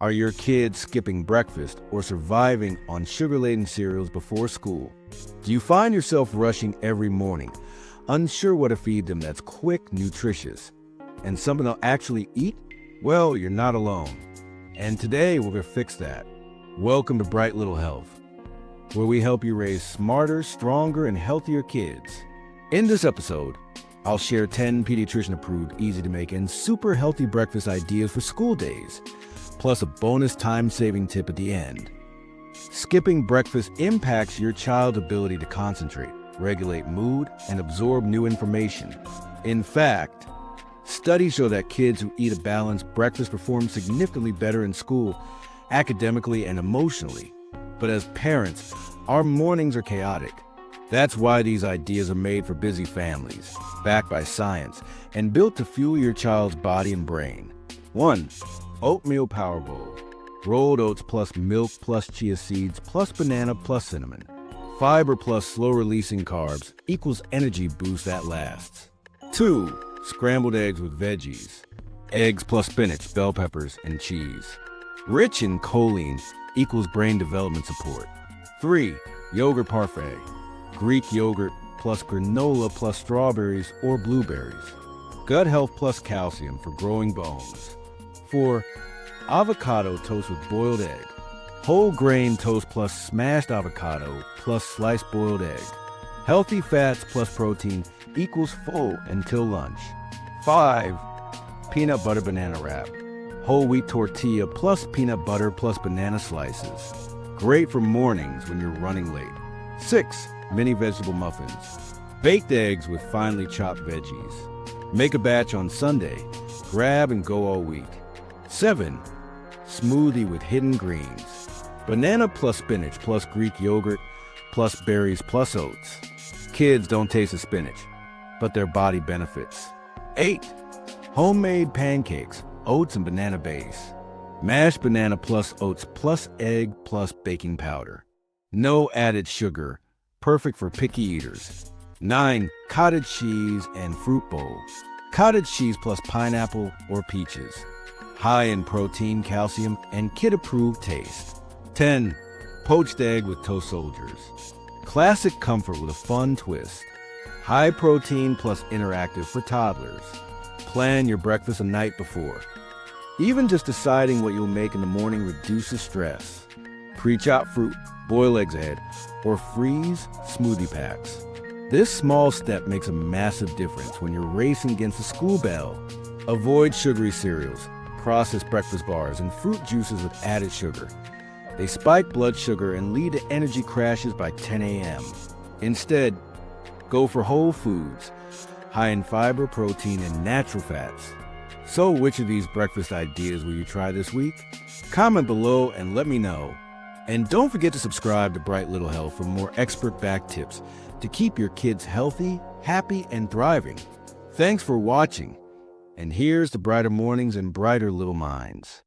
Are your kids skipping breakfast or surviving on sugar-laden cereals before school? Do you find yourself rushing every morning, unsure what to feed them that's quick, nutritious, and something they'll actually eat? Well, you're not alone. And today we're going to fix that. Welcome to BrightLittleHealth, where we help you raise smarter, stronger, and healthier kids. In this episode, I'll share 10 pediatrician-approved, easy-to-make, and super healthy breakfast ideas for school days, plus a bonus time-saving tip at the end. Skipping breakfast impacts your child's ability to concentrate, regulate mood, and absorb new information. In fact, studies show that kids who eat a balanced breakfast perform significantly better in school, academically and emotionally. But as parents, our mornings are chaotic. That's why these ideas are made for busy families, backed by science, and built to fuel your child's body and brain. 1. Oatmeal Power Bowl. Rolled oats plus milk plus chia seeds plus banana plus cinnamon. Fiber plus slow-releasing carbs equals energy boost that lasts. 2. Scrambled eggs with veggies. Eggs plus spinach, bell peppers, and cheese. Rich in choline equals brain development support. 3. Yogurt parfait. Greek yogurt plus granola plus strawberries or blueberries. Gut health plus calcium for growing bones. 4. Avocado toast with boiled egg. Whole grain toast plus smashed avocado plus sliced boiled egg. Healthy fats plus protein equals full until lunch. 5. Peanut butter banana wrap. Whole wheat tortilla plus peanut butter plus banana slices. Great for mornings when you're running late. 6. Mini vegetable muffins. Baked eggs with finely chopped veggies. Make a batch on Sunday. Grab and go all week. 7. Smoothie with hidden greens. Banana plus spinach plus Greek yogurt plus berries plus oats. Kids don't taste the spinach, but their body benefits. 8. Homemade pancakes, oats and banana base. Mashed banana plus oats plus egg plus baking powder. No added sugar, perfect for picky eaters. 9. Cottage cheese and fruit bowl. Cottage cheese plus pineapple or peaches. High in protein, calcium, and kid-approved taste. 10. Poached egg with toast soldiers. Classic comfort with a fun twist. High protein plus interactive for toddlers. Plan your breakfast a night before. Even just deciding what you'll make in the morning reduces stress. Pre-chop fruit, boil eggs ahead, or freeze smoothie packs. This small step makes a massive difference when you're racing against the school bell. Avoid sugary cereals, processed breakfast bars, and fruit juices with added sugar. They spike blood sugar and lead to energy crashes by 10 a.m. Instead, go for whole foods, high in fiber, protein, and natural fats. So which of these breakfast ideas will you try this week? Comment below and let me know. And don't forget to subscribe to BrightLittleHealth for more expert-backed tips to keep your kids healthy, happy, and thriving. Thanks for watching. And here's to brighter mornings and brighter little minds.